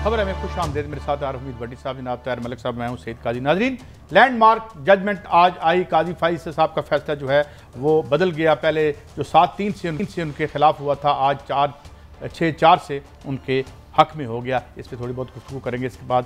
खबर है मैं खुश आमदेद। मेरे साथ आर उम्मीद भट्टी साहब, जनाब तैयार मलिक साहब, मैं हूँ सईद काजी। नाजरीन, लैंडमार्क जजमेंट आज आई। काजी फाइज साहब का फैसला जो है वो बदल गया। पहले जो 7-3 से उनके खिलाफ हुआ था, आज 6-4 से उनके हक में हो गया। इस पर थोड़ी बहुत गुफ्तगू करेंगे। इसके बाद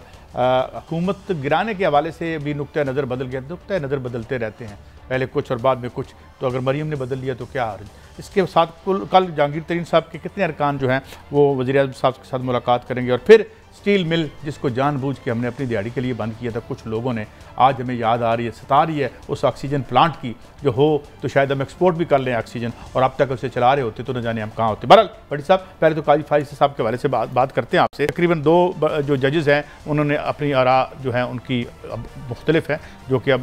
हुकूमत गिराने के हवाले से भी नुक्ता नज़र बदल गया। नुक्ता नज़र बदलते रहते हैं, पहले कुछ और बाद में कुछ। तो अगर मरीम ने बदल लिया तो क्या हर्ज। इसके साथ कल जहांगीर तरीन साहब के कितने अरकान जो हैं वो वज़ीर-ए-आज़म साहब के साथ मुलाकात करेंगे। और फिर स्टील मिल, जिसको जानबूझ के हमने अपनी दिहाड़ी के लिए बंद किया था, कुछ लोगों ने, आज हमें याद आ रही है, सता रही है उस ऑक्सीजन प्लांट की, जो हो तो शायद हम एक्सपोर्ट भी कर लें ऑक्सीजन, और अब तक उसे चला रहे होते तो न जाने हम कहाँ होते। बहरहाल भट्टी साहब, पहले तो काजी फाइज साहब के हवाले से बात करते हैं आपसे। तकरीबन 2 जो जजेज़ हैं उन्होंने अपनी आरा जो है उनकी मुख्तलिफ है, जो कि अब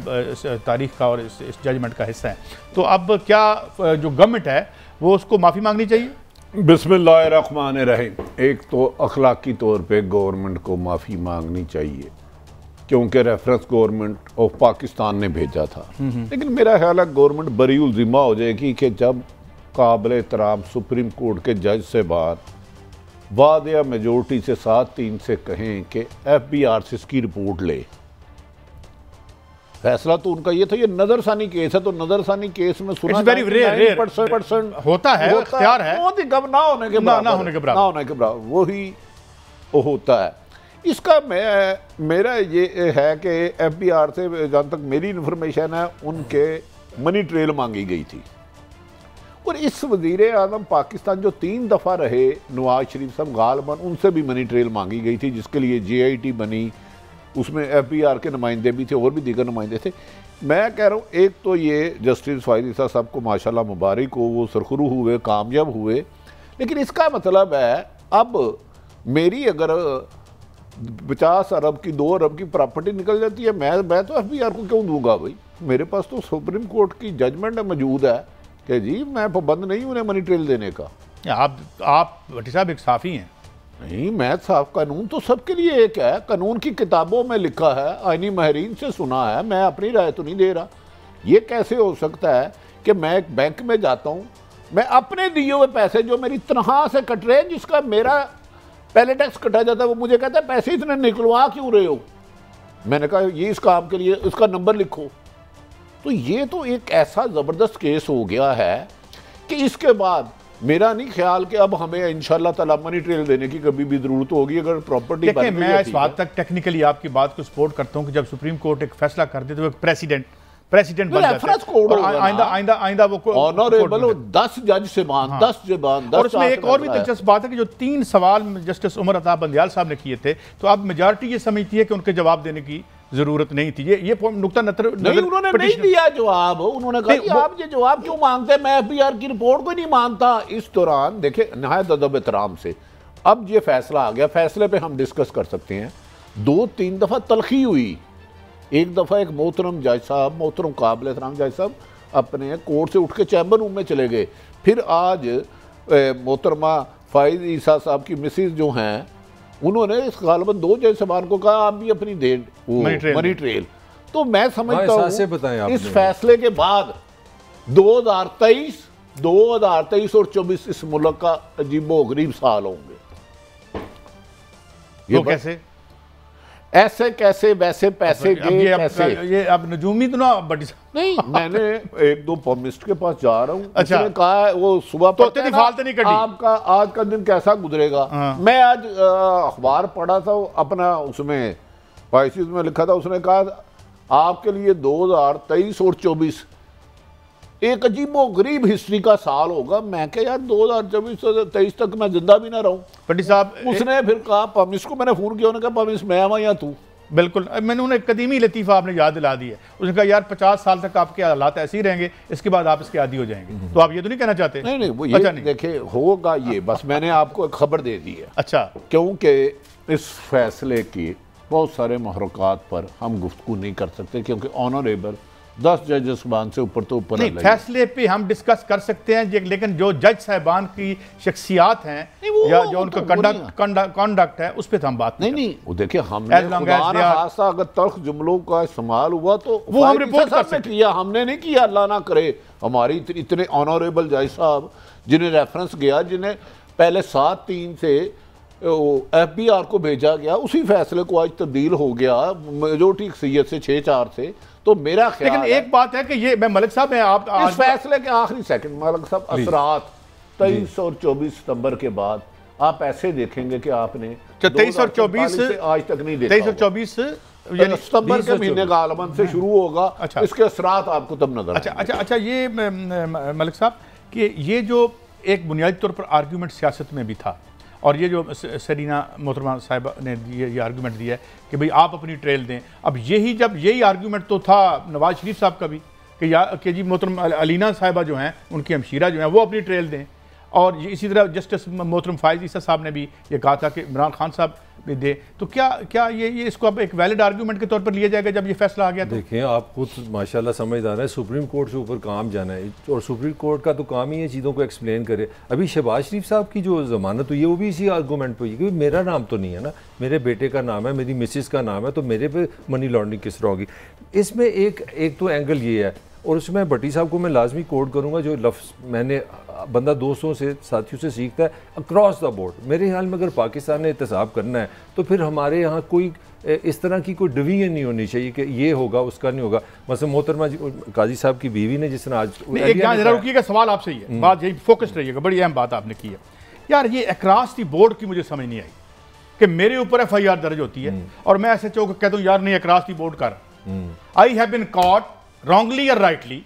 तारीख़ का और इस जजमेंट का हिस्सा है। तो अब क्या जो गवर्नमेंट है वो उसको माफ़ी मांगनी चाहिए? बिस्मिल्लाहिर्रहमानिर्रहीम। एक तो अखलाकी तौर पे गवर्नमेंट को माफ़ी मांगनी चाहिए, क्योंकि रेफरेंस गवर्नमेंट ऑफ पाकिस्तान ने भेजा था। लेकिन मेरा ख्याल है गवर्नमेंट बरी उल ज़िम्मा हो जाएगी कि जब काबिल एहतराम सुप्रीम कोर्ट के जज से बात वादिया मेजोरिटी से 7-3 से कहें कि FBR से इसकी रिपोर्ट ले। फैसला तो उनका ये था, ये नजरसानी केस है, तो नजरसानी केस में सुना परसेंट होता है, इख्तियार है, बहुत ही कम ना होने के बराबर वही वो होता है। इसका मेरा ये है कि FBR से जहाँ तक मेरी इन्फॉर्मेशन है उनके मनी ट्रेल मांगी गई थी। और इस वज़ीर-ए-आज़म पाकिस्तान जो 3 दफ़ा रहे, नवाज शरीफ साहब गालिबन, उनसे भी मनी ट्रेल मांगी गई थी, जिसके लिए JIT बनी, उसमें FBR के नुमाइंदे भी थे और भी दीगर नुमाइंदे थे। मैं कह रहा हूँ, एक तो ये जस्टिस फाइज ईसा साहब को माशाल्लाह मुबारक हो, वो सरखुरू हुए, कामयाब हुए। लेकिन इसका मतलब है अब मेरी अगर 50 अरब की 2 अरब की प्रॉपर्टी निकल जाती है, मैं तो FBR को क्यों दूंगा भाई? मेरे पास तो सुप्रीम कोर्ट की जजमेंट मौजूद है कि जी मैं पाबंद नहीं उन्हें मनी ट्रेल देने का। आप भट्टी साहब एक साफ़ी हैं। नहीं, मैं साहब, कानून तो सबके लिए एक है, कानून की किताबों में लिखा है, आईनी माहिरीन से सुना है, मैं अपनी राय तो नहीं दे रहा। ये कैसे हो सकता है कि मैं एक बैंक में जाता हूँ, मैं अपने दिए हुए पैसे जो मेरी तनख्वाह से कट रहे हैं, जिसका मेरा पहले टैक्स कटा जाता है, वो मुझे कहता है पैसे इतने निकलवा क्यों रहे हो? मैंने कहा ये इस काम के लिए इसका नंबर लिखो। तो ये तो एक ऐसा ज़बरदस्त केस हो गया है कि इसके बाद मेरा नहीं ख्याल कि अब हमें इंशाल्लाह ताला मनी ट्रेल देने की कभी भी जरूरत होगी अगर प्रॉपर्टी। देखिए, मैं इस बात तक टेक्निकली आपकी बात को सपोर्ट करता हूं कि जब सुप्रीम कोर्ट एक फैसला कर दे तो एक प्रेसिडेंट बन जाता है। आइंदा वो ऑनरेबल 10 जज से मान 10 जबान। और उसमें एक और भी दिलचस्प बात है कि जो 3 सवाल जस्टिस उमर अता बंदियाल साहब ने किए थे, तो अब मेजॉरिटी ये समझती है कि उनके जवाब देने की जरूरत नहीं थी। ये नुक्ता नजर उन्होंने नहीं दिया जवाब। उन्होंने कहा कि आप ये जवाब क्यों मांगते हैं, मैं FBR की रिपोर्ट को नहीं मानता। इस दौरान देखिए नहायत अदब एहतराम से अब ये फैसला आ गया, फैसले पे हम डिस्कस कर सकते हैं। 2-3 दफ़ा तलखी हुई। एक दफ़ा एक मोहतरम जज साहब, मोहतरम काबिल एहतराम जज साहब अपने कोर्ट से उठ के चैम्बर रूम में चले गए। फिर आज मोहतरमा फाइज ईसा साहब की मिसिज जो हैं, उन्होंने इस गालिबन 2 जज साहबान को कहा आप भी अपनी दे मनी ट्रेल। तो मैं समझता हूँ इस फैसले के बाद 2023 और 24 इस मुल्क का अजीबोगरीब साल होंगे। ये कैसे? ऐसे कैसे, वैसे पैसे गए कैसे? ये अब नजूमी तो ना बड़ी नहीं, मैंने 1-2 पब्लिस्ट के पास जा रहा हूँ। अच्छा, उसने कहा है वो सुबह तो नहीं कटी। आपका आज का दिन कैसा गुजरेगा? मैं आज अखबार पढ़ा था अपना, उसमें पाइसिस में लिखा था, उसने कहा आपके लिए 2023 और 24 एक अजीबो गरीब हिस्ट्री का साल होगा। मैं क्या यार 2024-23 तक मैं जिंदा भी ना रहूं। भट्टी साहब, उसने फिर कहा पमिस को, मैंने फोन किया, उन्होंने कहा पमिस मैं आवा या तू? बिल्कुल, मैंने उन्हें कदीमी लतीफ़ा आपने याद दिला दी है। उसने कहा यार 50 साल तक आपके हालात ऐसे ही रहेंगे, इसके बाद आप इसके आदी हो जाएंगे। तो आप ये तो नहीं कहना चाहते? नहीं, वो ये अच्छा नहीं देखे होगा ये, बस मैंने आपको एक खबर दे दी है। अच्छा, क्योंकि इस फैसले के बहुत सारे महरुकात पर हम गुफ्तगू नहीं कर सकते, क्योंकि ऑनरेबल 10 जज साहबान से ऊपर तो ऊपर नहीं, फैसले पे हम डिस्कस कर सकते हैं, लेकिन जो जज साहबान की शख्सियात हैं या जो उनका कंडक्ट है उस पर तो हम बात नहीं। वो देखिए, हमने अगर तल्ख जुमलों का इस्तेमाल हुआ तो वो हम रिपोर्ट कर सकते किया, हमने नहीं किया। अल्लाह ना करे हमारी इतने ऑनरेबल जज साहब जिन्हें रेफरेंस गया, जिन्हें पहले 7-3 से FBR को भेजा गया, उसी फैसले को आज तब्दील हो गया मेजोरिटी अक्सरियत से 6-4 से। तो मेरा ख्याल लेकिन एक बात है कि ये मैं मलिक साहब, मैं आप इस फैसले के आखिरी सेकंड मलिक साहब, असरात 23 और 24 सितंबर के बाद आप ऐसे देखेंगे कि आपने 23 और 24 आज तक नहीं देखा। 23 और 24 सितंबर के महीने का आलमन से शुरू होगा। अच्छा, इसके असरात आपको तब नजर अच्छा ये मलिक साहब कि ये जो एक बुनियादी तौर पर आर्ग्यूमेंट सियासत में भी था, और ये जो सरीना मोहतरमा साहिबा ने ये आर्गूमेंट दिया है कि भाई आप अपनी ट्रेल दें, अब यही आर्गूमेंट तो था नवाज शरीफ साहब का भी कि जी मोहतरम अलीना साहिबा जो हैं, उनकी हमशीरा जो हैं, वो अपनी ट्रेल दें। और इसी तरह जस्टिस मोहतरम फायज ईसा साहब ने भी ये कहा था कि इमरान खान साहब भी दे। तो क्या ये इसको अब एक वैलिड आर्गूमेंट के तौर पर लिया जाएगा जब ये फैसला आ गया? तो देखिए, आप खुद माशाल्लाह समझदार है, सुप्रीम कोर्ट से ऊपर काम जाना है, और सुप्रीम कोर्ट का तो काम ही है चीज़ों को एक्सप्लेन करे। अभी शहबाज शरीफ साहब की जो जमानत हुई है वो भी इसी आर्गूमेंट पर हुई, क्योंकि मेरा नाम तो नहीं है ना, मेरे बेटे का नाम है, मेरी मिसिस का नाम है, तो मेरे पे मनी लॉन्ड्रिंग किस तरह होगी। इसमें एक तो एंगल ये है, और उसमें भट्टी साहब को मैं लाजमी कोट करूँगा, जो लफ्ज़ मैंने बंदा दोस्तों से साथियों से सीखता है अक्रॉस द बोर्ड। मेरे ख्याल में अगर पाकिस्तान ने एहतसाब करना है तो फिर हमारे यहाँ कोई इस तरह की कोई डिवीजन नहीं होनी चाहिए कि ये होगा उसका नहीं होगा। मतलब मोहतरमा काजी साहब की बीवी ने जिस तरह आज जरा रुकिएगा, सवाल आपसे ही है, बात यही फोकस रहिएगा, बड़ी अहम बात आपने की है यार। ये अक्रॉस द बोर्ड की मुझे समझ नहीं आई कि मेरे ऊपर FIR दर्ज होती है और मैं SHO को कहता हूँ यार नहीं अक्रॉस द बोर्ड कर, I have been caught wrongly और rightly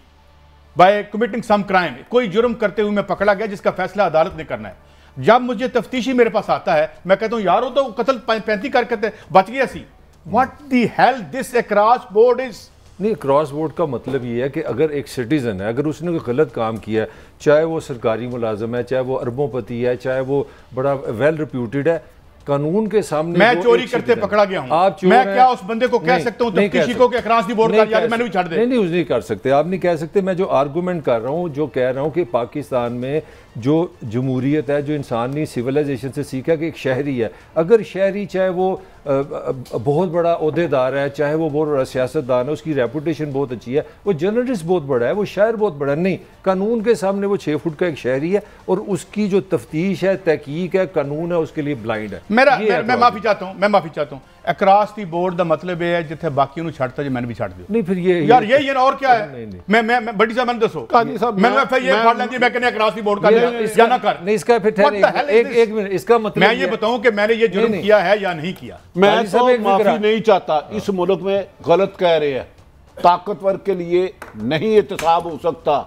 by committing some crime, कोई जुर्म करते हुए मैं पकड़ा गया जिसका फैसला अदालत ने करना है। जब मुझे तफ्तीशी मेरे पास आता है मैं कहता हूं यार वो तो कत्ल 35 करके बच गया सी। What the hell this across board is. नहीं, क्रॉस बोर्ड का मतलब ये है कि अगर एक सिटीज़न है, अगर उसने कोई गलत काम किया है, चाहे वो सरकारी मुलाजम है, चाहे वो अरबोंपति है, चाहे वो बड़ा वेल रिप्यूटेड है, कानून के सामने मैं चोरी करते पकड़ा गया हूं, आप मैं क्या उस बंदे को कह सकता हूं तफ्तीशी को कि अक्रॉस द बोर्ड कर यार मैंने भी छाड़ दे? नहीं, नहीं कर सकते, आप नहीं कह सकते। मैं जो आर्गूमेंट कर रहा हूं, जो कह रहा हूं कि पाकिस्तान में जो जमहूरियत है, जो इंसानी सिविलाइजेशन से सीखा कि एक शहरी है, अगर शहरी चाहे वो बहुत बड़ा ओहदेदार है, चाहे वो बहुत बड़ा सियासतदान है, उसकी रेपुटेशन बहुत अच्छी है, वो जर्नलिस्ट बहुत बड़ा है, वो शायर बहुत बड़ा नहीं, कानून के सामने वो 6 फुट का एक शहरी है, और उसकी जो तफ्तीश है, तहकीक है, कानून है, उसके लिए ब्लाइंड है। मैं माफी चाहता हूँ अक्रॉस द बोर्ड का मतलब है जिथे बाकी छड़ता जो मैंने भी छड़ दियो। नहीं फिर ये यार ये और क्या है? मैं बड़ी साहब मैंने दसो काजी साहब मैं FIR फाड़ लेंदी, मैं कहने अक्रॉस द बोर्ड का या ना कर। नहीं, इसका फिर एक मिनट, इसका मतलब मैं ये बताऊं कि मैंने ये जुर्म किया है या नहीं किया। मैं तो माफी नहीं चाहता, इस मुल्क में गलत कह रहे हैं, ताकतवर के लिए नहीं एहतसाब हो सकता।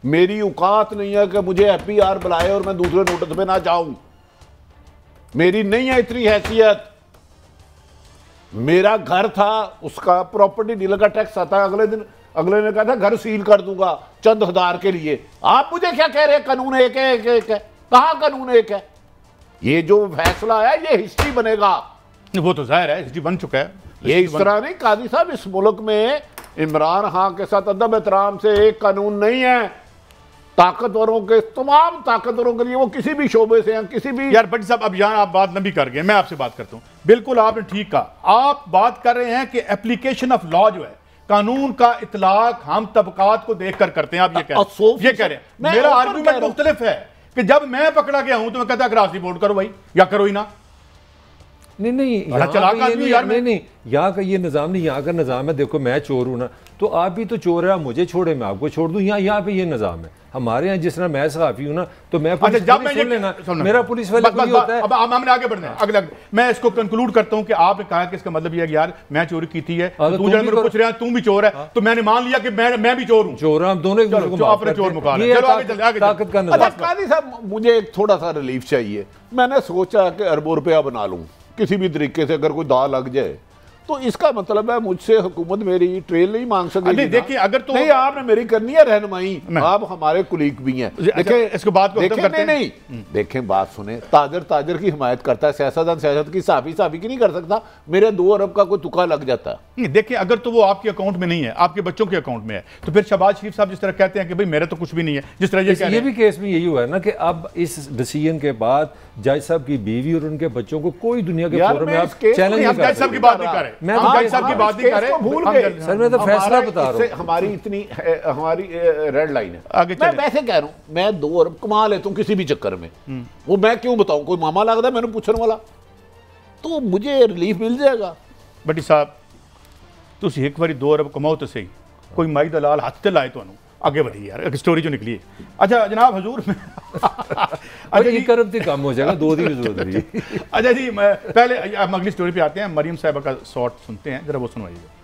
मेरी औकात नहीं है कि मुझे FBR बुलाए और मैं दूसरे नोटिस पे ना जाऊं, मेरी नहीं है इतनी हैसियत। मेरा घर था, उसका प्रॉपर्टी डीलर का टैक्स आता, अगले ने कहा था घर सील कर दूंगा चंद हजार के लिए। आप मुझे क्या कह रहे हैं कानून एक है? कहां कानून एक है? ये जो फैसला है ये हिस्ट्री बनेगा। वो तो जाहिर है हिस्ट्री बन चुका है। ये इस तरह नहीं काजी साहब, इस मुल्क में इमरान खान के साथ अदब एहतराम से एक कानून नहीं है। ताकतवरों के, तमाम ताकतवरों के लिए, वो किसी भी शोबे से हैं, किसी भी। यार भट्टी साहब अब यहाँ आप बात लंबी कर गए, मैं आपसे बात करता हूँ। बिल्कुल आपने ठीक कहा, आप बात कर रहे हैं कि एप्लीकेशन ऑफ लॉ जो है, कानून का इतलाक हम तबकात को देखकर करते हैं। आप ये कह रहे हैं। मेरा आर्गुमेंट मुख्तलिफ है कि जब मैं पकड़ा गया हूं तो मैं कहता अक्रॉस द बोर्ड करो भाई, या करो ही ना। नहीं, यहाँ का ये निज़ाम नहीं, यहाँ का निज़ाम है, देखो मैं चोर हूँ ना, तो आप भी तो चोर है, मुझे छोड़े मैं आपको छोड़ दूँ। यहाँ पे ये निज़ाम है हमारे यहाँ, जिस तरह मैं सहाफ़ी हूँ ना, तो मैं मेरा पुलिस वाले होता है। अब हमने आगे बढ़ना है, अगला मैं इसको कंक्लूड करता हूँ कि आपने कहा कि इसका मतलब ये है यार मैं चोरी की थी है, तू जब मेरे पूछ रहा है तू भी चोर है, तो मैंने मान लिया कि मैं भी चोर हूँ। चोर हम दोनों चोर मुकाबला। काजी साहब मुझे एक थोड़ा सा रिलीफ चाहिए। मैंने सोचा कि अरबों रुपया बना लूँ किसी भी तरीके से, अगर कोई दाल लग जाए तो इसका मतलब है मुझसे हुकूमत मेरी ट्रेल नहीं मांग सकेगी। देखिए अगर तो नहीं आपने मेरी करनी है रहनुमाई, आप हमारे कुलीग भी हैं। देखें इसको बात को देखें नहीं देखें बात सुने, ताजर की हिमायत करता है, सियासतदान सियासत की, साफी की नहीं कर सकता। मेरे 2 अरब का कोई तुका लग जाता है। देखिए अगर तो वो आपके अकाउंट में नहीं है, आपके बच्चों के अकाउंट में है, तो फिर शहबाज शरीफ साहब जिस तरह कहते हैं कि भाई मेरा तो कुछ भी नहीं है, जिस तरह ये भी केस में यही हुआ है ना कि अब इस डिसीजन के बाद जज साहब की बीवी और उनके बच्चों को कोई दुनिया के फोरम में आप चैलेंज नहीं कर रहे। जज साहब की बात नहीं कर रहे, मैं साहब की बात नहीं कर रहे, भूल गए सर, मैं तो फैसला बता रहा हूँ। हमारी इतनी हमारी रेड लाइन है। मैं वैसे कह रहा हूँ, मैं 2 अरब कमा लेता हूँ किसी भी चक्कर में, वो मैं क्यों बताऊँ, कोई मामा लगता है मैंने पूछने वाला, तो मुझे रिलीफ मिल जाएगा। भट्टी साहब तुम एक बार 2 अरब कमाओ तो सही, कोई माई दलाल हाथ से लाए तो आगे बढ़ी यार, स्टोरी जो निकली है। अच्छा जनाब हजूर अच्छा ये करब से कम हो जाएगा, 2 दिन की जरूरत है। अच्छा जी, मैं पहले हम अगली स्टोरी पे आते हैं। मरियम साहिबा का शॉट सुनते हैं, जरा वो सुनवाइएगा।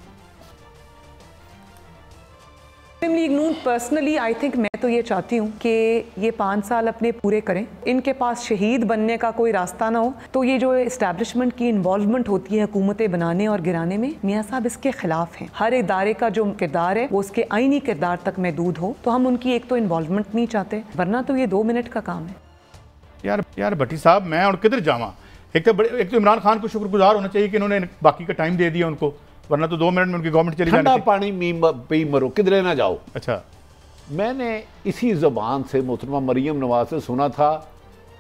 Muslim League Noon personally I think, मैं तो ये चाहती हूँ कि ये 5 साल अपने पूरे करें, इनके पास शहीद बनने का कोई रास्ता ना हो। तो ये जो इस्टेब्लिशमेंट की इन्वॉल्वमेंट होती है हुकूमतें बनाने और गिराने में, मियाँ साहब इसके खिलाफ हैं। हर इदारे का जो किरदार है वो उसके आईनी किरदार तक महदूद हो, तो हम उनकी एक तो इन्वॉल्वमेंट नहीं चाहते, वरना तो ये 2 मिनट का काम है। यार भट्टी साहब मैं और किधर जावा। एक तो इमरान खान को शुक्रगुजार होना चाहिए कि इन्होंने बाकी का टाइम दे दिया उनको, वरना तो 2 मिनट में उनकी गवर्नमेंट चली जाती। ठंडा पानी पी मरो, किधरे ना जाओ। अच्छा, मैंने इसी ज़बान से मोहतरमा मरियम नवाज से सुना था,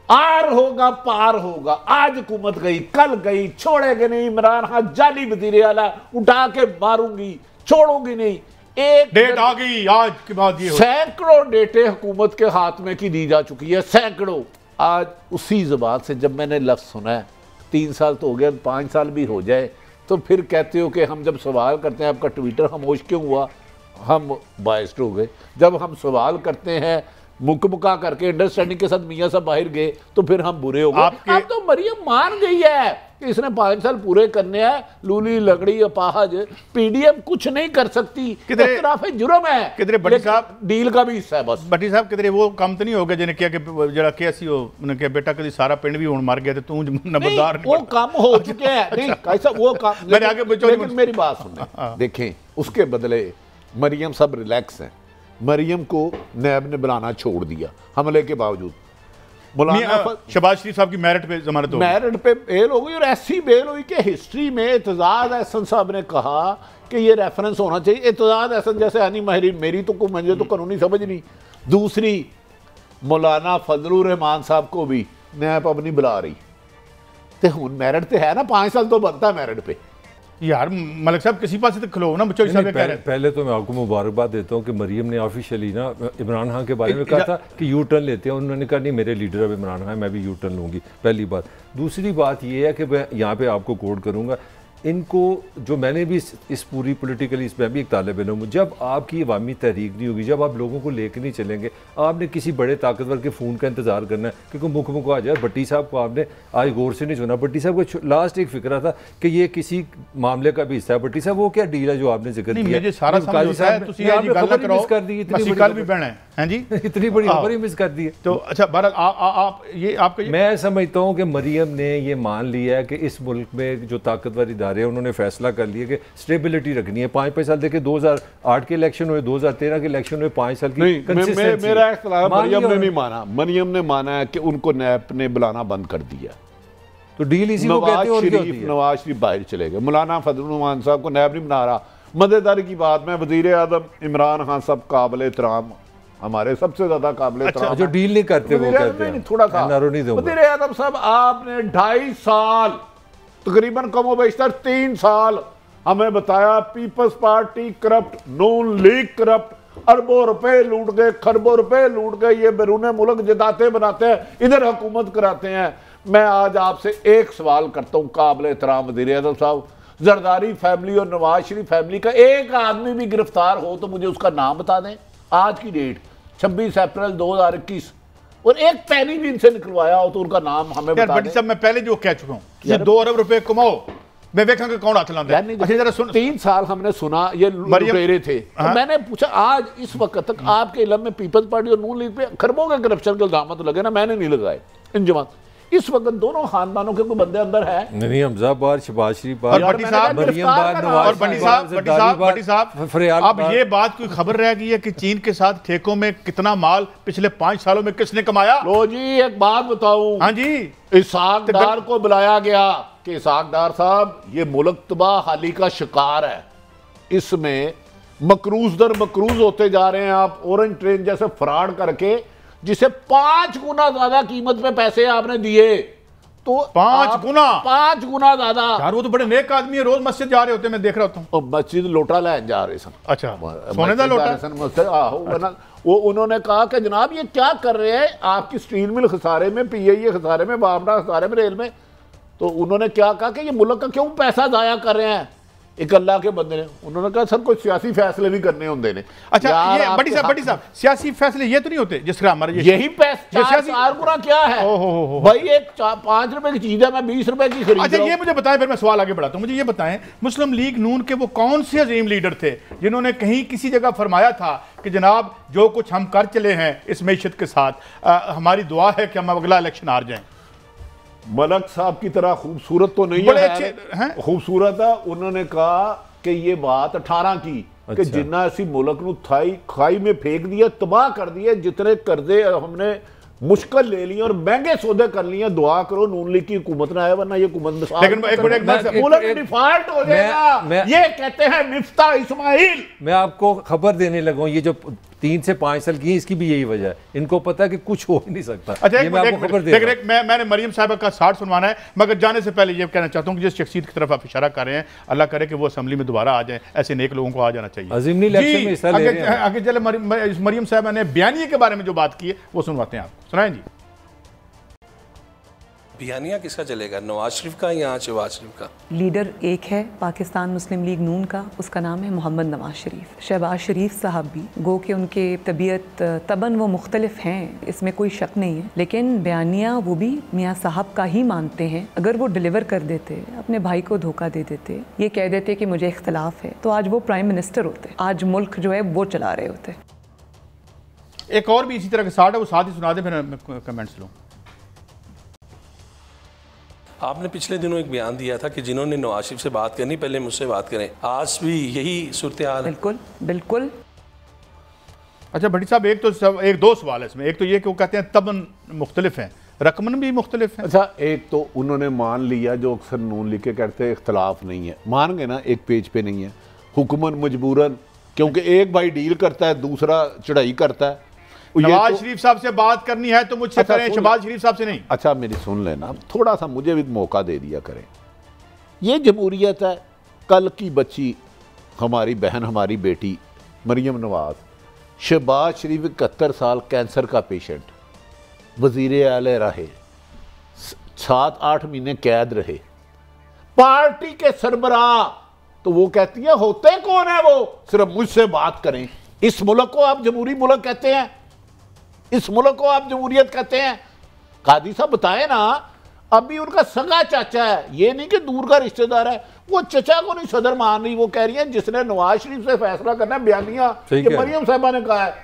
आर होगा पार होगा। आज हुकूमत गई, कल गई, छोड़ेगी नहीं। इमरान खान जाली वज़ीर आला, उठा के मारूंगी, छोड़ूंगी नहीं। एक डेट आ गई आज के बाद, ये सैकड़ों डेटें हुकूमत के हाथ में की दी जा चुकी है, सैकड़ों। आज उसी ज़बान से जब मैंने लफ्ज़ सुना है, 3 साल तो हो गया, 5 साल भी हो जाए, तो फिर कहते हो कि हम जब सवाल करते हैं आपका ट्विटर खामोश क्यों हुआ, हम बायस्ड हो गए। जब हम सवाल करते हैं मुकमुका करके अंडरस्टैंडिंग के साथ मियाँ साहब बाहर गए, तो फिर हम बुरे हो गए। अब तो मरियम मान गई है कि इसने 5 साल पूरे करने हैं। लूली लगड़ी अपाहज पीडीएम कुछ नहीं कर सकती, इतराफ़ जुर्म है। किधरे भट्टी साहब डील का भी हिस्सा है बस। भट्टी साहब किधरे वो काम तो नहीं हो गया जिन्हें किया कि जरा कैसी हो, उन्होंने कहा बेटा कभी सारा पिंड भी हुण मर गया तो तू नंबरदार। वो काम हो चुके हैं, नहीं कैसा वो काम। मैंने आगे लेकिन मेरी बात सुने, देखें उसके बदले मरियम सब रिलैक्स हैं। मरियम को नैब ने बुलाना छोड़ दिया हमले के बावजूद। शहबाज शरीफ साहब की मेरिट पे जमानत हो गई, मेरिट पे बेल हो गई, और ऐसी बेल हुई कि हिस्ट्री में एतजाज एहसन साहब ने कहा कि ये रेफरेंस होना चाहिए। एतजाज एहसन जैसे आनी माहिरीन, मेरी तो मुझे तो कानूनी समझ नहीं। दूसरी, मौलाना फजलुर रहमान साहब को भी नैब अब नहीं बुला रही, तो हुण मेरिट तो है ना, 5 साल तो बनता है मेरिट पे। यार मलिक साहब किसी पास तो खलो ना बच्चों साहब कह रहे हैं। पहले तो मैं आपको मुबारकबाद देता हूँ कि मरियम ने ऑफिशियली ना इमरान खान के बारे में कहा था कि यू टर्न लेते हैं, उन्होंने कहा नहीं मेरे लीडर अब इमरान खान, मैं भी यू टर्न लूँगी। पहली बात। दूसरी बात ये है कि मैं यहाँ पे आपको कोट करूँगा, इनको जो मैंने भी इस पूरी पॉलिटिकली इसमें भी एक तालिब इल्म हूँ, जब आपकी अवामी तहरीक नहीं होगी, जब आप लोगों को लेकर नहीं चलेंगे, आपने किसी बड़े ताकतवर के फ़ोन का इंतजार करना है क्योंकि मुख आ जाए। भट्टी साहब को आपने आज गौर से नहीं सुना। भट्टी साहब को लास्ट एक फिक्रा था कि ये किसी मामले का भी हिस्सा है। भट्टी साहब वो क्या डील है जो आपने जिक्र किया, इतनी बड़ी खबर ही मिस कर दी है। तो अच्छा बहरहाल आप ये आपका मैं समझता हूँ कि मरियम ने ये मान लिया है कि इस मुल्क में जो ताकतवर इदारे हैं उन्होंने फैसला कर लिया कि स्टेबिलिटी रखनी है। 5 साल देखे, 2008 के इलेक्शन हुए, 2013 के इलेक्शन हुए, 5 साल की कंसिस्टेंसी। मेरा इख्तिलाफ मरियम ने नहीं माना। मरियम ने माना है कि उनको नैब ने बुलाना बंद कर दिया, तो डील इसी को कहते हैं। नवाज शरीफ बाहर चले गए, मौलाना फजलुर रहमान साहब को नैब नहीं बना रहा। मजेदारी की बात में वजीर आज़म इमरान खान साहब काबिल एहतराम, हमारे सबसे ज्यादा काबिल एहतराम, जो डील नहीं करते वो कहते हैं थोड़ा सा वजीर आज़म साहब आपने 2.5 साल तकरीबन कम बेशतर 3 साल हमें बताया पीपल्स पार्टी करप्ट, नून लीग करप्ट, अरबों रुपए लूट गए, खरबों रुपए लूट गए, ये बैरून मुल्क जिताते बनाते हैं, इधर हुकूमत कराते हैं। मैं आज आपसे एक सवाल करता हूँ काबिल एहतराम वज़ीर आज़म साहब, जरदारी फैमिली और नवाज शरीफ फैमिली का एक आदमी भी गिरफ्तार हो तो मुझे उसका नाम बता दें। आज की डेट 26 अप्रैल 2021, और एक पैनी भी इनसे निकलवाया हो तो उनका नाम हमें बता दें। सब मैं पहले जो कह चुका हूँ, ये 2 अरब रुपए कमाओ, मैं देखा कि कौन हाथ लाता है। अच्छा जरा सुन, 3 साल हमने सुना ये लुटेरे थे। तो मैंने पूछा आज इस वक्त तक आपके इलम में पीपल्स पार्टी और नून लीग पे खरबों के करप्शन के इल्जाम तो लगे ना, मैंने नहीं लगाए इंजमात। इस वक्त दोनों खानदानों के कोई बंदे अंदर है नहीं, हमजा बार, शहबाज शरीफ बार, और भट्टी साहब, अब ये बात कोई खबर रह गई है कि चीन के साथ ठेकों में कितना माल पिछले 5 सालों में किसने कमाया? लो जी एक बात बताऊं, हाँ जी, इसाक डार को बुलाया गया कि इसाक डार साहब ये मुल्क तबाह हाली का शिकार है, इसमें मकरूज दर मकरूज होते जा रहे हैं आप, ऑरेंज ट्रेन जैसे फ्रॉड करके जिसे 5 गुना ज्यादा कीमत पे पैसे आपने दिए, तो 5 गुना 5 गुना ज्यादा। यार वो तो बड़े नेक आदमी है, रोज मस्जिद जा रहे होते हैं, मैं देख रहा होता हूँ। और मस्जिद लोटा लैन जा रहे सन। अच्छा, सोने का लोटा। आहो, वो उन्होंने कहा कि जनाब ये क्या कर रहे हैं, आपकी स्टील मिल खसारे में, पीआईए खसारे में, बामरा खसारे में, रेल में। तो उन्होंने क्या कहा कि ये मुल्क का क्यों पैसा जाया कर रहे हैं एक अल्लाह के बंदे ने। उन्होंने कहा सर कोई सियासी फैसले भी करने होंगे ने। अच्छा, ये बड़ी साहब सियासी फैसले ये तो नहीं होते जिस तरह हमारे यही पैसा 4 गुना क्या है भाई, एक 5 रुपए की चीज है, मैं 20 रुपए की खरीद। अच्छा, ये मुझे बताएं, फिर मैं सवाल आगे बढ़ाता हूं। मुझे ये बताएं, मुस्लिम लीग नून के वो कौन से अजीम लीडर थे जिन्होंने कहीं किसी जगह फरमाया था कि जनाब जो कुछ हम कर चले हैं इस मैशत के साथ, हमारी दुआ है कि हम अगला इलेक्शन हार जाएं। मलक साहब की तरह खूबसूरत तो नहीं बड़े है, अच्छे हैं, खूबसूरत है। उन्होंने कहा कि ये बात 18 की कि जिन्ना ऐसी मुल्क नू खाई में फेंक दिया, तबाह कर दिया, जितने कर्जे हमने मुश्किल ले लिए और महंगे सौदे कर लिए, दुआ करो नून लीग की हुकूमत ना आए, वरना ये हुकूमत डिफॉल्ट हो जाएगा। ये कहते हैं मिफ्ता इस्माइल। मैं आपको खबर देने लगा हूं, ये जो 3 से 5 साल की, इसकी भी यही वजह है, इनको पता है कि कुछ हो ही नहीं सकता। अच्छा, ये मैं आपको खबर दे रहा हूं। मैंने मरियम साहब का 60 सुनवाना है, मगर जाने से पहले ये कहना चाहता हूं कि जिस शख्सियत की तरफ आप इशारा कर रहे हैं, अल्लाह करे कि वो असेंबली में दोबारा आ जाए, ऐसे नेक लोगों को आ जाना चाहिए। अजीमनी इलेक्शन में हिस्सा ले रहे हैं। आगे चले, मरियम साहब ने बयानिया के बारे में जो बात की है वो सुनवाते हैं आपको, सुनाएं जी। बयानिया किसका चलेगा, नवाज शरीफ का या शहबाज शरीफ का? लीडर एक है पाकिस्तान मुस्लिम लीग नून का, उसका नाम है मोहम्मद नवाज शरीफ। शहबाज शरीफ साहब भी गो के उनके तबीयत तबन वो मुख्तलिफ हैं, इसमें कोई शक नहीं है, लेकिन बयानिया वो भी मियाँ साहब का ही मानते हैं। अगर वो डिलीवर कर देते, अपने भाई को धोखा दे देते, ये कह देते कि मुझे इख्तलाफ है, तो आज वो प्राइम मिनिस्टर होते, आज मुल्क जो है वो चला रहे होते। एक और भी इसी तरह के 60 है, वो साथ ही सुना दे, फिर कमेंट्स लूँ। आपने पिछले दिनों एक बयान दिया था कि जिन्होंने नवाज शरीफ से बात करनी पहले मुझसे बात करें, आज भी यही सूरत हाल है? बिल्कुल बिल्कुल। अच्छा भट्टी साहब, एक दो सवाल है इसमें। एक तो ये कि वो कहते हैं तबन मुख्तलिफ हैं, रकमन भी मुख्तलिफ है। अच्छा, एक तो उन्होंने मान लिया जो अक्सर नून लिख के कहते हैं इख्तलाफ नहीं है, मान गए ना, एक पेज पे नहीं है, हुक्मन मजबूरन, क्योंकि एक भाई डील करता है, दूसरा चढ़ाई करता है। नवाज शरीफ साहब से बात करनी है तो मुझसे करें, शहबाज शरीफ साहब से नहीं। अच्छा मेरी सुन लेना, थोड़ा सा मुझे भी मौका दे दिया करें। ये जमहूरियत है। कल की बच्ची, हमारी बहन, हमारी बेटी मरियम नवाज, शहबाज शरीफ 71 साल, कैंसर का पेशेंट, वजीर आला रहे, 7-8 महीने कैद रहे, पार्टी के सरबराह, तो वो कहती है होते कौन है वो, सिर्फ मुझसे बात करें। इस मुल्क को आप जमहूरी मुल्क कहते हैं, इस मुल्क को आप जमहूरियत कहते हैं? कादी साहब बताए ना, अभी उनका सगा चाचा है, ये नहीं कि दूर का रिश्तेदार है, वो चचा को नहीं सदर मान रही। वो कह रही है जिसने नवाज शरीफ से फैसला करना है बयानिया, ये मरियम साहबा ने कहा है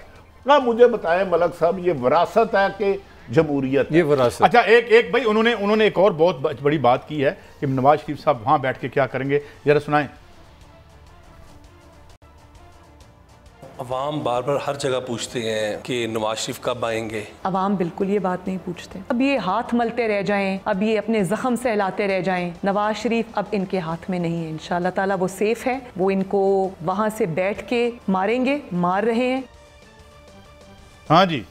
ना। मुझे बताएं मलक साहब, ये विरासत है कि जमहूरियत? ये विरासत। अच्छा, एक भाई उन्होंने एक और बहुत बड़ी बात की है कि नवाज शरीफ साहब वहां बैठ के क्या करेंगे, जरा सुनाएं। अवाम बार बार हर जगह पूछते हैं कि नवाज शरीफ कब आएंगे। अवाम बिल्कुल ये बात नहीं पूछते। अब ये हाथ मलते रह जाएं, अब ये अपने जख्म सहलाते रह जाएं। नवाज शरीफ अब इनके हाथ में नहीं है, इंशाल्लाह ताला वो सेफ है, वो इनको वहां से बैठ के मारेंगे, मार रहे हैं। हाँ जी,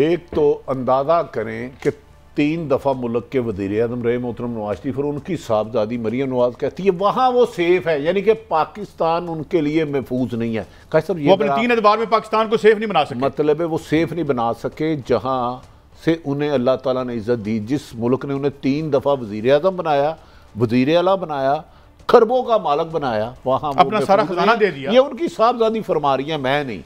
एक तो अंदाजा करें कि 3 दफ़ा मुल्क के वज़ीर आज़म रहे मोहतरम नवाज शरीफ, और उनकी साहबजादी मरियम नवाज कहती है वहाँ वो सेफ है, यानी कि पाकिस्तान उनके लिए महफूज नहीं है। कैसे वो अपने 3 एतबार में पाकिस्तान को सेफ नहीं बना सके। मतलब है वो सेफ नहीं बना सके जहाँ से उन्हें अल्लाह ताला ने इज्जत दी। जिस मुल्क ने उन्हें 3 दफ़ा वज़ीर आज़म बनाया, वज़ीर आला बनाया, खरबों का मालिक बनाया, वहाँ अपना सारा खजाना दे दिया। ये उनकी साहबजादी फरमा रही है, मैं नहीं।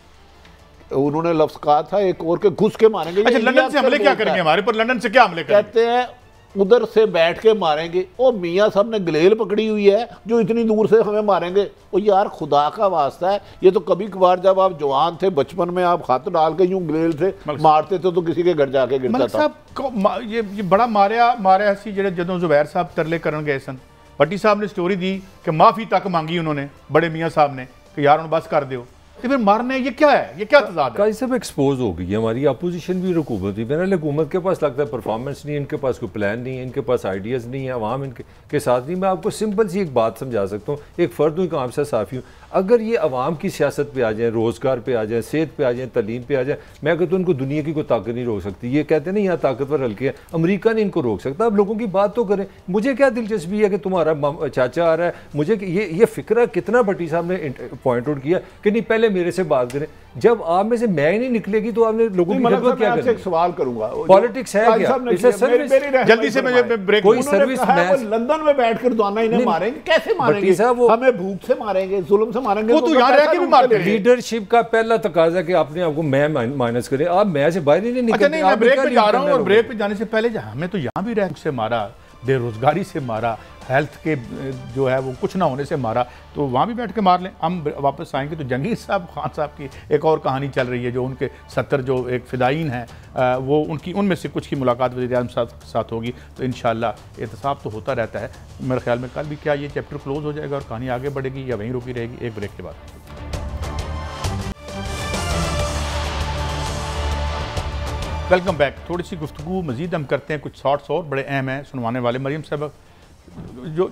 उन्होंने लफ्ज कहा था एक और के घुस के मारेंगे। अच्छा, लंदन से हमले क्या करेंगे हमारे पर? लंदन से क्या हमले करेंगे? कहते हैं उधर से बैठ के मारेंगे। ओ मियाँ साहब ने गलेल पकड़ी हुई है जो इतनी दूर से हमें मारेंगे। ओ यार खुदा का वास्ता है, ये तो कभी कभार जब आप जवान थे, बचपन में आप हाथ डाल के यूं गलेल से मारते थे तो किसी के घर जाके गिरता था। साहब ये बड़ा मारिया सी जेडे जदों जुबैर साहब तरले करन गए सन, भट्टी साहब ने स्टोरी दी कि माफी तक मांगी उन्होंने बड़े मियाँ साहब ने कि यार उन्हें बस कर दो, तो फिर मारने ये क्या है, ये क्या तजाद है? कई सब एक्सपोज हो गई हमारी अपोजिशन भी, हुकूमत भी। मेरा हुकूमत के पास लगता है परफॉर्मेंस नहीं है, इनके पास कोई प्लान नहीं है, इनके पास आइडियाज़ नहीं है, अवाम इनके साथ नहीं। मैं आपको सिंपल सी एक बात समझा सकता हूँ, एक फ़र्द हूँ, एक आम सा साफ़ी हूँ। अगर ये अवाम की सियासत पे आ जाए, रोज़गार पे आ जाए, सेहत पे आ जाए, तलीम पे आ जाए, मैं कहता हूँ उनको दुनिया की कोई ताकत नहीं रोक सकती। ये कहते हैं ना यहाँ ताकतवर हल्के हैं, अमेरिका नहीं इनको रोक सकता। अब लोगों की बात तो करें, मुझे क्या दिलचस्पी है कि तुम्हारा चाचा आ रहा है, मुझे ये फिक्र कितना भट्टी साहब ने पॉइंट आउट किया कि नहीं पहले मेरे से बात करें। जब आप में से मैं ही नहीं निकलेगी तो आपने लोगों की खिदमत क्या करनी? एक सवाल करूंगा, पॉलिटिक्स है क्या? जल्दी से मुझे ब्रेक। कोई सर्विस लंदन में बैठकर दाना इन्हें मारेंगे, कैसे मारेंगे? हमें भूख से मारेंगे, जुल्म से मारेंगे? वो तो यार है कि भी मार देंगे। लीडरशिप का पहला तकाजा कि आपने आपको मैं माइनस करें, आप मैं से बाहर ही नहीं निकल। नहीं, मैं ब्रेक पे जा रहा हूं और ब्रेक पे जाने से पहले हमें तो यहां भी रैंक से मारा, बेरोजगारी से मारा, हेल्थ के जो है वो कुछ ना होने से मारा, तो वहाँ भी बैठ के मार लें। हम वापस आएंगे तो जंगीर साहब खान साहब की एक और कहानी चल रही है, जो उनके 70 जो एक फ़िदायीन हैं वो उनमें से कुछ की मुलाकात वज़ीर-ए-आज़म साथ होगी, तो इंशाअल्लाह एहतसाब तो होता रहता है। मेरे ख्याल में कल भी क्या ये चैप्टर क्लोज हो जाएगा और कहानी आगे बढ़ेगी या वहीं रुकी रहेगी? एक ब्रेक के बाद। Welcome back. थोड़ी सी गुफ्तगू मज़ीद हम करते हैं, कुछ शॉर्ट्स और बड़े अहम हैं सुनवाने वाले। मरीम साहब जो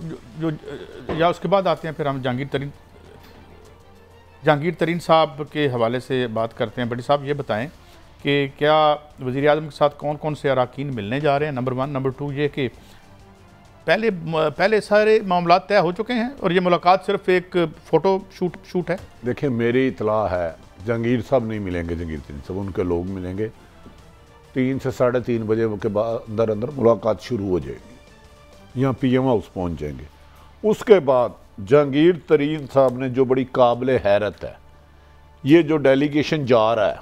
या उसके बाद आते हैं फिर हम जहांगीर तरीन साहब के हवाले से बात करते हैं। बड़ी साहब ये बताएं कि क्या वज़ीर-ए-आज़म के साथ कौन कौन से अरकान मिलने जा रहे हैं? नंबर 1। नंबर 2 ये कि पहले सारे मामला तय हो चुके हैं और ये मुलाकात सिर्फ एक फ़ोटो शूट है? देखिए, मेरी इतला है जहांगीर साहब नहीं मिलेंगे, जहांगीर तरीन साहब उनके लोग मिलेंगे। 3 से 3:30 बजे के बाद अंदर मुलाकात शुरू हो जाएगी, यहाँ PM हाउस पहुँच जाएंगे। उसके बाद जहांगीर तरीन साहब ने जो बड़ी काबिल हैरत है, ये जो डेलीगेशन जा रहा है,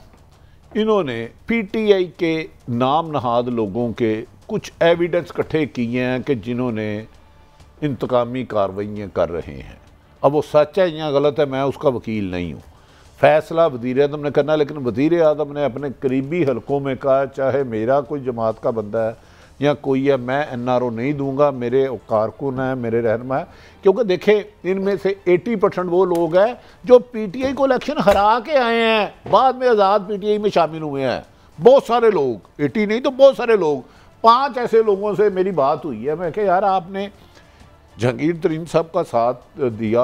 इन्होंने PTI के नाम नहाद लोगों के कुछ एविडेंस इकट्ठे किए हैं कि जिन्होंने इंतकामी कार्रवाइयाँ कर रहे हैं। अब वो सच है या गलत है, मैं उसका वकील नहीं हूँ, फैसला वज़ीर-ए-आज़म ने करना। लेकिन वज़ीर-ए-आज़म ने अपने करीबी हलकों में कहा चाहे मेरा कोई जमात का बंदा है या कोई है, मैं NRO नहीं दूंगा, मेरे कारकुन हैं, मेरे रहनुमा है। क्योंकि देखें, इनमें से 80% वो लोग हैं जो PTI को इलेक्शन हरा के आए हैं, बाद में आज़ाद PTI में शामिल हुए हैं। बहुत सारे लोग, 80 नहीं तो बहुत सारे लोग। 5 ऐसे लोगों से मेरी बात हुई है, मैं कहा यार आपने जहांगीर तरीन साहब का साथ दिया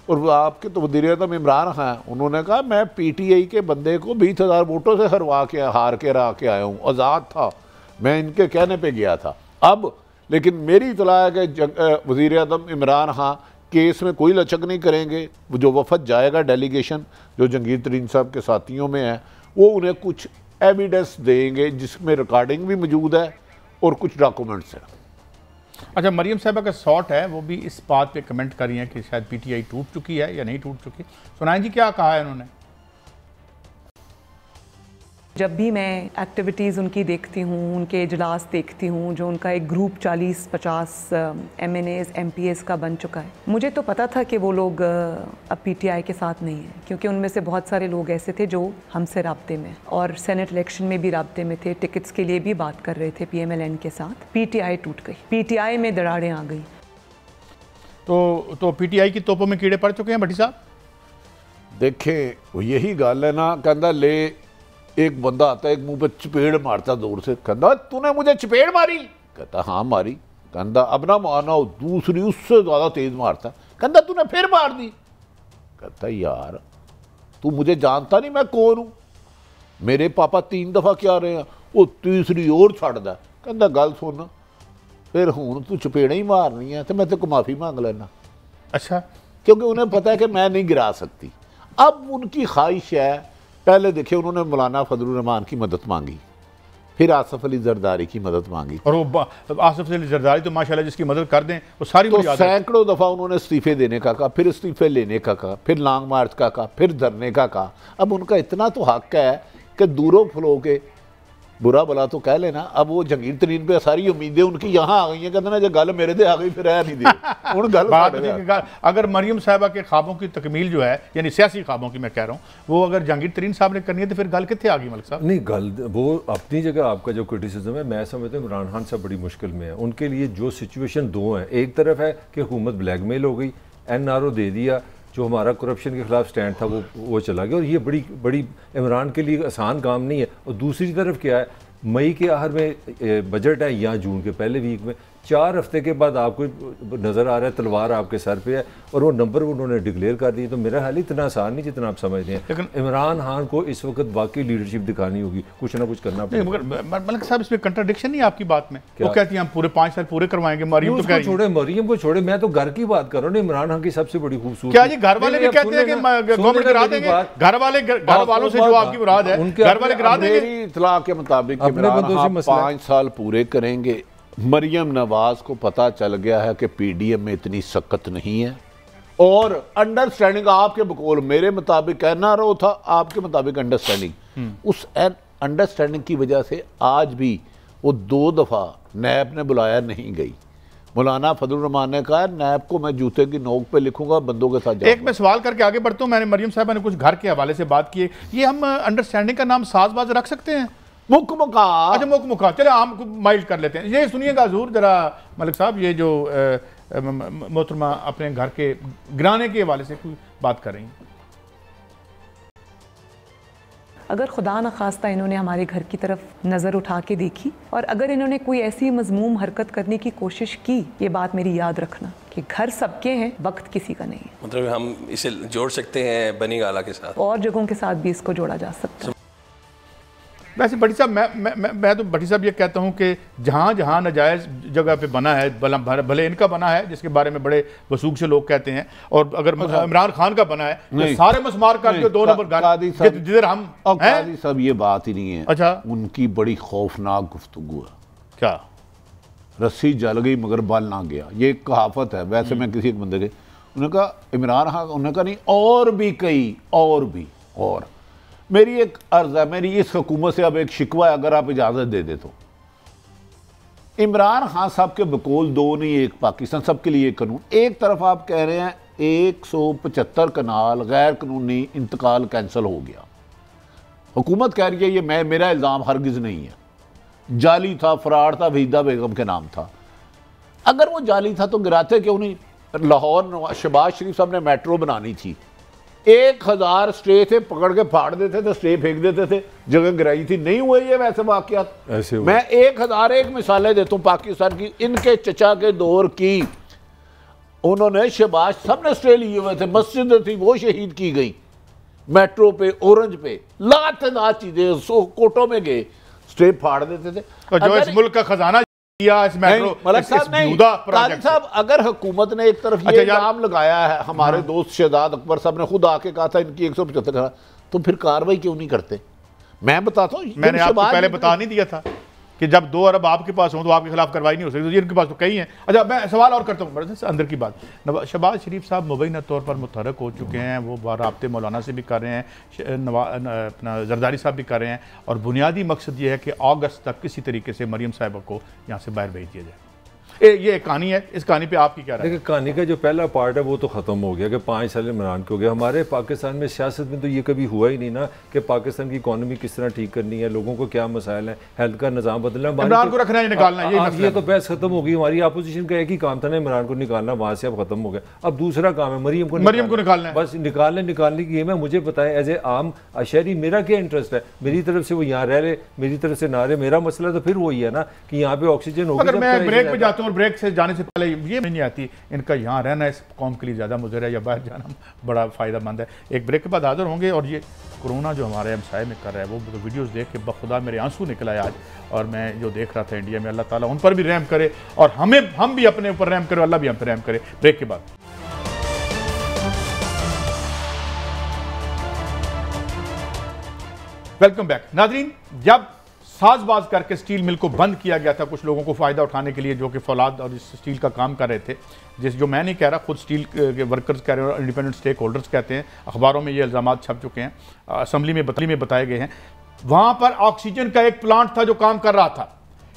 और आपके तो वज़ीर-ए-आज़म इमरान खान, उन्होंने कहा मैं PTI के बंदे को 20,000 वोटों से हार के आया हूँ, आज़ाद था, मैं इनके कहने पे गया था। अब लेकिन मेरी इतला है कि वज़ीर-ए-आज़म इमरान खान केस में कोई लचक नहीं करेंगे। जो वफद जाएगा डेलीगेशन जो जहांगीर तरीन साहब के साथियों में है, वो उन्हें कुछ एविडेंस देंगे जिसमें रिकॉर्डिंग भी मौजूद है और कुछ डॉक्यूमेंट्स हैं। अच्छा, मरीम साहबा का शॉट है, वो भी इस बात पे कमेंट कर रही हैं कि शायद PTI टूट चुकी है या नहीं टूट चुकी। सुनाएं जी क्या कहा है उन्होंने। जब भी मैं एक्टिविटीज़ उनकी देखती हूँ, उनके इजलास देखती हूँ, जो उनका एक ग्रुप 40-50 MNAs MPs का बन चुका है, मुझे तो पता था कि वो लोग अब PTI के साथ नहीं हैं, क्योंकि उनमें से बहुत सारे लोग ऐसे थे जो हमसे राब्ते में और सेनेट इलेक्शन में भी राब्ते में थे, टिकट्स के लिए भी बात कर रहे थे PMLN के साथ। PTI टूट गई, PTI में दरारें आ गई। तो PTI की तोपों में कीड़े पड़ चुके हैं भट्टी साहब। देखें, यही गल है ना, कहता ले एक बंदा आता है, एक मुंह पे चपेड़ मारता दूर से, कहता तूने मुझे चपेड़ मारी? कहता हाँ मारी। कहता अब ना मारना हो, दूसरी उससे ज़्यादा तेज मारता, कहता तूने फिर मार दी। कहता यार तू मुझे जानता नहीं मैं कौन हूँ, मेरे पापा 3 दफ़ा क्या रहे हैं। वो तीसरी और छड़दा, कहता गल सुन, फिर हूँ तू चपेड़ा ही मारनी है तो मैं तेरे को माफ़ी मांग लेना। अच्छा, क्योंकि उन्हें पता है कि मैं नहीं गिरा सकती। अब उनकी ख्वाहिश है, पहले देखिए उन्होंने मौलाना फजलुर रहमान की मदद मांगी, फिर आसिफ अली जरदारी की मदद मांगी, और वो आसिफ अली जरदारी तो माशाल्लाह जिसकी मदद कर दें वो सारी तो सैकड़ों दफ़ा उन्होंने इस्तीफे देने का कहा, फिर इस्तीफे लेने का कहा, फिर लॉन्ग मार्च का कहा, फिर धरने का कहा। अब उनका इतना तो हक है कि दूरों फलो के बुरा भला तो कह लेना। अब वो जहांगीर तरीन पे सारी उम्मीदें उनकी यहाँ आ गई हैं, कहते ना जो गल मेरे दे आ गई फिर रह नहीं दी उन गल बात। अगर मरियम साहिबा के ख्वाबों की तकमील जो है, यानी सियासी ख्वाबों की मैं कह रहा हूँ, वो अगर जहांगीर तरीन साहब ने करनी है तो फिर गल कितने आ गई मलिक साहब? नहीं, गल वो अपनी जगह, आपका जो क्रिटिसिज्म है मैं समझता हूँ इमरान खान साहब बड़ी मुश्किल में है। उनके लिए जो सिचुएशन दो हैं, एक तरफ है कि हुकूमत ब्लैकमेल हो गई, NRO दे दिया, जो हमारा करप्शन के खिलाफ स्टैंड था वो चला गया, और ये बड़ी इमरान के लिए आसान काम नहीं है। और दूसरी तरफ क्या है, मई के आखिर में बजट है या जून के पहले वीक में 4 हफ्ते के बाद आपको नज़र आ रहा है तलवार आपके सर पे है और वो नंबर उन्होंने डिक्लेयर कर दिए। तो मेरा ख्याल इतना आसान नहीं जितना आप समझते हैं। लेकिन इमरान खान को इस वक्त वाकई लीडरशिप दिखानी होगी, कुछ ना कुछ करना पड़ेगा। मगर मलिक साहब इसमें कंट्राडिक्शन नहीं आपकी बात में? वो कहती हैं हम पूरे 5 साल पूरे करवाएंगे। मरियम तो छोड़े, मरियम को छोड़े, मैं तो घर की बात कर रहा हूँ। इमरान खान की सबसे बड़ी खूबसूरती क्या जी घर वाले भी कहते हैं कि गवर्नमेंट करा देंगे? घर वालों से जो आपकी मुराद है घर वाले करा देंगे? मेरी इत्तला के मुताबिक 5 साल पूरे करेंगे। मरियम नवाज को पता चल गया है कि पीडीएम में इतनी सख्त नहीं है और अंडरस्टैंडिंग आपके बकौल मेरे मुताबिक एनआरओ था, आपके मुताबिक अंडरस्टैंडिंग। उस अंडरस्टैंडिंग की वजह से आज भी वो 2 दफ़ा नैब ने बुलाया नहीं गई। मौलाना फजलुर रहमान ने कहा नैब को मैं जूते की नोक पे लिखूंगा, बंदों के साथ। एक मैं सवाल करके आगे बढ़ता हूँ। मैंने मरियम साहबा ने कुछ घर के हवाले से बात की है, ये हम अंडरस्टैंडिंग का नाम साजबाज रख सकते हैं? मुकमुका। अच्छा मुकमुका, चले आम माइल्ड कर लेते हैं। ये सुनिएगा हजूर जरा मलिक साहब, ये जो मोहतरमा अपने घर के गिराने के हवाले से कोई बात कर रही हैं। अगर खुदा न खास्ता इन्होंने हमारे घर की तरफ नज़र उठा के देखी और अगर इन्होंने कोई ऐसी मजमूम हरकत करने की कोशिश की, ये बात मेरी याद रखना कि घर सबके हैं, वक्त किसी का नहीं है। मतलब हम इसे जोड़ सकते हैं बनी गाला के साथ, और जगहों के साथ भी इसको जोड़ा जा सकता है। वैसे भट्टी साहब मैं तो भट्टी साहब ये कहता हूँ कि जहाँ जहाँ नाजायज़ जगह पे बना है, भले इनका बना है जिसके बारे में बड़े वसूख से लोग कहते हैं, और अगर इमरान खान का बना है तो सारे मसमार कर दियो 2 नंबर जिधर हम कादी साहब ये बात ही नहीं है। अच्छा, उनकी बड़ी खौफनाक गुफ्तगू है। क्या? रस्सी जल गई मगर बल ना गया, ये एक कहावत है। वैसे मैं किसी एक बंदे के उन्होंने कहा इमरान खान, उन्होंने कहा नहीं और भी कई और मेरी एक अर्ज है, मेरी इस हुकूमत से अब एक शिकवा है, अगर आप इजाज़त दे दे तो इमरान खान साहब के बकौल 2 नहीं 1 पाकिस्तान, सबके लिए एक कानून। एक तरफ आप कह रहे हैं 175 कनाल गैर कानूनी इंतकाल कैंसिल हो गया, हुकूमत कह रही है ये मेरा इल्ज़ाम हरगिज़ नहीं है, जाली था, फराड था, वहीदा बेगम के नाम था। अगर वो जाली था तो गिराते क्यों नहीं? लाहौर शहबाज शरीफ साहब ने मेट्रो बनानी थी, 1000 स्टे थे, पकड़ के फाड़ देते थे, स्टे फेंक देते थे, जगह गिराई थी। नहीं हुए ये वैसे वाकयात। मैं 1001 मिसालें देता हूँ पाकिस्तान की। इनके चचा के दौर की उन्होंने शहबाज सब ने स्टे लिए हुए थे, मस्जिद थी वो शहीद की गई, मेट्रो पे, ऑरेंज पे लातेदार चीजें, कोटों में गए, स्टे फाड़ देते थे। और जो इस मुल्क का खजाना इस मेट्रो साहब, अगर हुकूमत ने एक तरफ ये इल्जाम लगाया है, हमारे दोस्त शहजाद अकबर साहब ने खुद आके कहा था इनकी 175, तो फिर कार्रवाई क्यों नहीं करते? मैं बताता हूँ, मैंने आपको पहले बता नहीं दिया था कि जब 2 अरब आपके पास हो तो आपके खिलाफ कार्रवाई नहीं हो सकती, तो इनके पास तो कई हैं। अच्छा, मैं सवाल और करता हूँ अंदर की बात। शहबाज शरीफ साहब मुबैना तौर पर मुतहरक हो चुके हैं, वो राब्ते मौलाना से भी कर रहे हैं, अपना जरदारी साहब भी कर रहे हैं, और बुनियादी मकसद ये है कि अगस्त तक किसी तरीके से मरियम साहिबा को यहाँ से बाहर भेज दिया जाए। ये एक कहानी है, इस कहानी पे आपकी क्या राय है? देखिए, कहानी का जो पहला पार्ट है वो तो ख़त्म हो गया कि 5 साल इमरान के हो गया। हमारे पाकिस्तान में सियासत में तो ये कभी हुआ ही नहीं ना कि पाकिस्तान की इकॉनमी किस तरह ठीक करनी है, लोगों को क्या मसाइल है, हेल्थ का निज़ाम बदलना, इमरान को रखना है, निकालना, ये तो बहस खत्म हो गई। हमारी अपोजिशन का एक ही काम था ना, इमरान को निकालना, वहाँ से अब खत्म हो गया। अब दूसरा काम है मरियम को निकालना है। बस निकालने की गेम है। मुझे बताएं एज ए आम शहरी मेरा क्या इंटरेस्ट है? मेरी तरफ से वो यहाँ रह रहे, मेरी तरफ से ना रहे, मेरा मसला तो फिर वही है ना कि यहाँ पे ऑक्सीजन होगी। अगर मैं ब्रेक पे जाता हूँ और ब्रेक से जाने से पहले ये नहीं आती इनका यहाँ रहना इस कौम के लिए ज़्यादा मुज़र है या बाहर जाना बड़ा फ़ायदेमंद है। एक ब्रेक के बाद हाजिर होंगे। और ये कोरोना जो हमारे हमसाए में कर रहा है, वो तो वीडियोस देख के बखुदा मेरे आंसू निकल आए आज। और मैं जो देख रहा था इंडिया में, अल्लाह ताला उन पर भी रहम करे और हम भी अपने ऊपर रहम करे, अल्लाह भी हम पर रहम करे। ब्रेक के बाद वेलकम बैक नाज़रीन। जब साजबाज करके स्टील मिल को बंद किया गया था कुछ लोगों को फ़ायदा उठाने के लिए जो कि फौलाद और इस स्टील का काम कर रहे थे, जो मैं नहीं कह रहा, खुद स्टील के वर्कर्स कह रहे हैं और इंडिपेंडेंट स्टेक होल्डर्स कहते हैं, अखबारों में ये इल्ज़ाम छप चुके हैं, असम्बली में बताए गए हैं। वहाँ पर ऑक्सीजन का एक प्लांट था जो काम कर रहा था,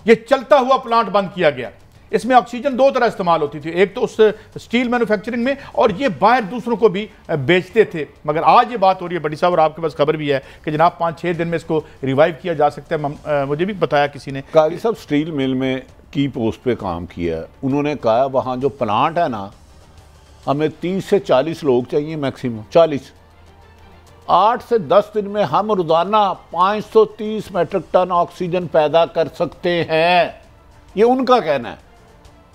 ये चलता हुआ प्लांट बंद किया गया। इसमें ऑक्सीजन 2 तरह इस्तेमाल होती थी, एक तो उस स्टील मैन्युफैक्चरिंग में और ये बाहर दूसरों को भी बेचते थे। मगर आज ये बात हो रही है बड़ी साहब, और आपके पास खबर भी है कि जनाब 5-6 दिन में इसको रिवाइव किया जा सकता है। मुझे भी बताया किसी ने, काजी साहब स्टील मिल में की पोस्ट पे काम किया है, उन्होंने कहा वहाँ जो प्लांट है ना, हमें 30 से 40 लोग चाहिए मैक्सिमम, 40। 8 से 10 दिन में हम रोज़ाना 530 मेट्रिक टन ऑक्सीजन पैदा कर सकते हैं, ये उनका कहना है।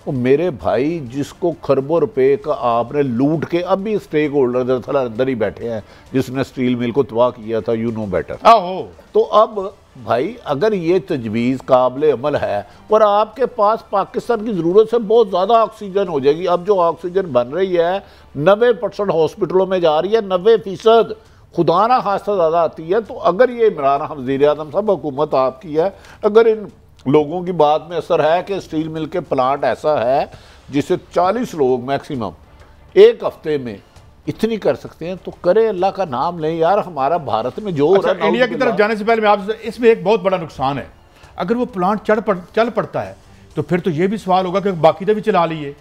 वो मेरे भाई जिसको खरबों रुपए का आपने लूट के, अभी स्टेक होल्डर दरअसल अंदर ही बैठे हैं जिसने स्टील मिल को तबाह किया था, यू नो बेटर। तो अब भाई अगर ये तजवीज़ काबिल अमल है और आपके पास पाकिस्तान की ज़रूरत से बहुत ज़्यादा ऑक्सीजन हो जाएगी, अब जो ऑक्सीजन बन रही है 90% हॉस्पिटलों में जा रही है, 90% खुदा ना खास्ता ज़्यादा आती है। तो अगर ये इमरान वज़ीर आज़म साहब हुकूमत आपकी है, अगर इन लोगों की बात में असर है कि स्टील मिल के प्लांट ऐसा है जिसे 40 लोग मैक्सिमम एक हफ्ते में इतनी कर सकते हैं, तो करे, अल्लाह का नाम लें यार। हमारा भारत में जो हो रहा है, इंडिया की तरफ जाने से पहले मैं आपसे, इसमें एक बहुत बड़ा नुकसान है, अगर वो प्लांट चल पड़ता है तो फिर तो ये भी सवाल होगा कि बाकी तो भी चला लिए,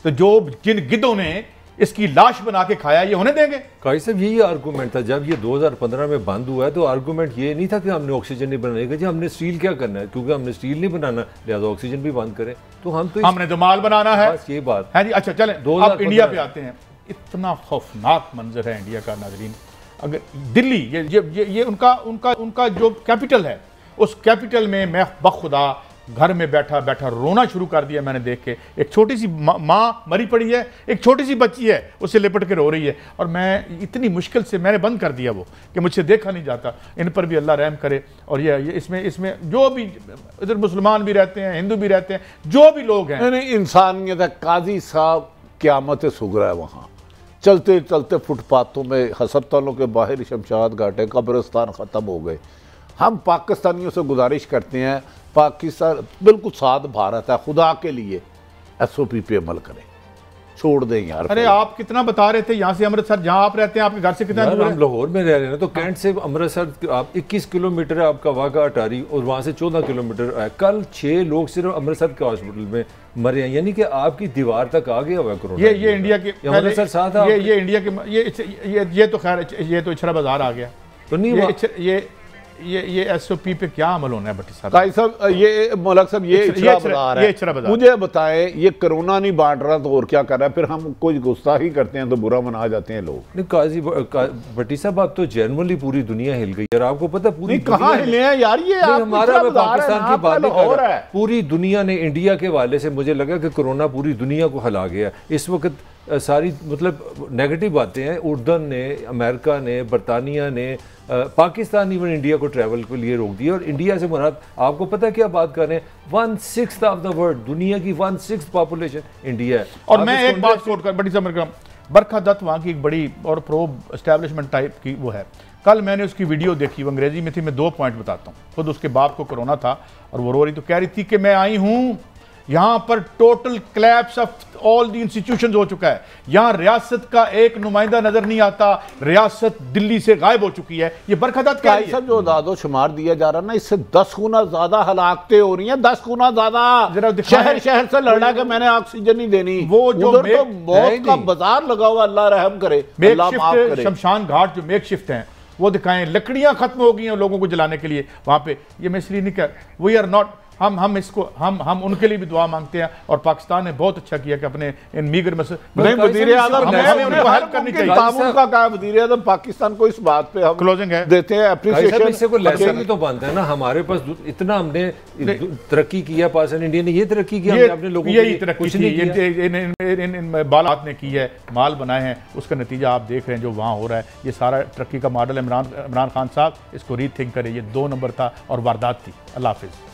तो जो जिन गिद्धों ने इसकी लाश बना के खाया ये होने देंगे? काजी साहब यही आर्गूमेंट था जब ये 2015 में बंद हुआ है, तो आर्गूमेंट ये नहीं था कि हमने ऑक्सीजन नहीं बनाएगा जी, हमने स्टील क्या करना है, क्योंकि हमने स्टील नहीं बनाना लिहाजा ऑक्सीजन भी बंद करें। तो हमने तो माल बनाना है, बस ये बात है जी। अच्छा चलें, अब इंडिया पे आते हैं। इतना खौफनाक मंजर है इंडिया का नाज़रीन। अगर दिल्ली ये उनका जो कैपिटल है, उस कैपिटल में मैं बखुदा घर में बैठा बैठा रोना शुरू कर दिया मैंने देख के। एक छोटी सी माँ मरी पड़ी है, एक छोटी सी बच्ची है उससे लिपट के रो रही है, और मैं इतनी मुश्किल से मैंने बंद कर दिया वो कि मुझसे देखा नहीं जाता। इन पर भी अल्लाह रहम करे। और ये इसमें जो भी इधर मुसलमान भी रहते हैं, हिंदू भी रहते हैं, जो भी लोग हैं, नहीं इंसानियत है। काजी साहब क़यामत सुगरा है वहाँ, चलते चलते फुटपाथों में, हस्पतालों के बाहर शमशाद घाटे, कब्रिस्तान ख़त्म हो गए। हम पाकिस्तानियों से गुजारिश करते हैं, पाकिस्तान बिल्कुल साथ भारत है, खुदा के लिए SOP पे अमल करें, छोड़ दें यार। अरे आप कितना बता रहे थे यहाँ से अमृतसर, जहाँ आप रहते हैं आपके घर से कितना दूर है? हम लाहौर में रह रहे हैं, तो कैंट से अमृतसर आप 21 किलोमीटर है आपका वाघा अटारी, और वहाँ से 14 किलोमीटर है। कल 6 लोग सिर्फ अमृतसर के हॉस्पिटल में मरे हैं, यानी कि आपकी दीवार तक आ गया हुआ है कोरोना। ये इंडिया के अमृतसर साथ ये इंडिया के ये तो खैर ये तो इचरा बाजार आ गया। तो नहीं ये SOP पे क्या अमल होना है भट्टी साहब? काजी साहब ये मौलक साहब ये इचरा बाजार, मुझे बताएं, ये कोरोना नहीं बांट रहा तो और क्या कर रहा है? फिर हम कोई गुस्ताखी करते हैं तो बुरा मना जाते हैं लोग। नहीं काजी भट्टी साहब, आप तो जनरली पूरी दुनिया हिल गई यार, आपको पता है पूरी कहाँ हिले हैं यार? ये हमारा पाकिस्तान की बात नहीं कर रहा है, पूरी दुनिया ने इंडिया के हवाले से मुझे लगा कि कोरोना पूरी दुनिया को हिला गया इस वक्त। सारी मतलब नेगेटिव बातें हैं, उर्दन ने, अमेरिका ने, बरतानिया ने, पाकिस्तान इवन इंडिया को ट्रैवल के लिए रोक दिया। और इंडिया से मुराद आपको पता है क्या बात कर रहे हैं? 1/6 ऑफ द वर्ल्ड, दुनिया की 1/6 पॉपुलेशन इंडिया है। और मैं एक बात कोट कर, बड़ी समझ कर, बरखा दत्त वहाँ की एक बड़ी और प्रो एस्टैब्लिशमेंट टाइप की वो है। कल मैंने उसकी वीडियो देखी, वो अंग्रेजी में थी, मैं 2 पॉइंट बताता हूँ। खुद उसके बाप को कोरोना था और वो रो रही, तो कह रही थी कि मैं आई हूँ यहाँ पर total collapse of all the institutions हो चुका है, यहाँ रियासत का एक नुमाइंदा नजर नहीं आता, रियासत दिल्ली से गायब हो चुकी है। ये बरखदात क्या है? जो दादो शुमार दिया जा रहा है ना, इससे 10 गुना ज्यादा हलाकतें हो रही हैं, 10 गुना ज्यादा। शहर से लड़ा के मैंने ऑक्सीजन नहीं देनी, वो जो तो मौत का बाजार लगा हुआ, अल्लाह रहम करे, अल्लाह माफ करे। शमशान घाट जो मेक शिफ्ट हैं वो दिखाएं, लकड़ियां खत्म हो गई हैं लोगों को जलाने के लिए वहां पे। ये मैं इसलिए नहीं कह, वी आर नॉट, हम इसको हम उनके लिए भी दुआ मांगते हैं। और पाकिस्तान ने बहुत अच्छा किया कि अपने इन मीगर हेल्प करनी चाहिए। वज़ीर आज़म पाकिस्तान को इस बात पे हम क्लोजिंग है देते हैं अप्रिसिएशन। इससे कोई लेसन तो बनता है ना, हमारे पास इतना हमने तरक्की किया, पाकिस्तान इंडिया ने ये तरक्की की, हमने अपने लोगों यही तरक्की इन बालात ने की है, माल बनाए हैं, उसका नतीजा आप देख रहे हैं जो वहाँ हो रहा है। ये सारा तरक्की का मॉडल इमरान खान साहब इसको रीथिंक करें। ये 2 नंबर था और वारदात थी। अल्लाह हाफिज़।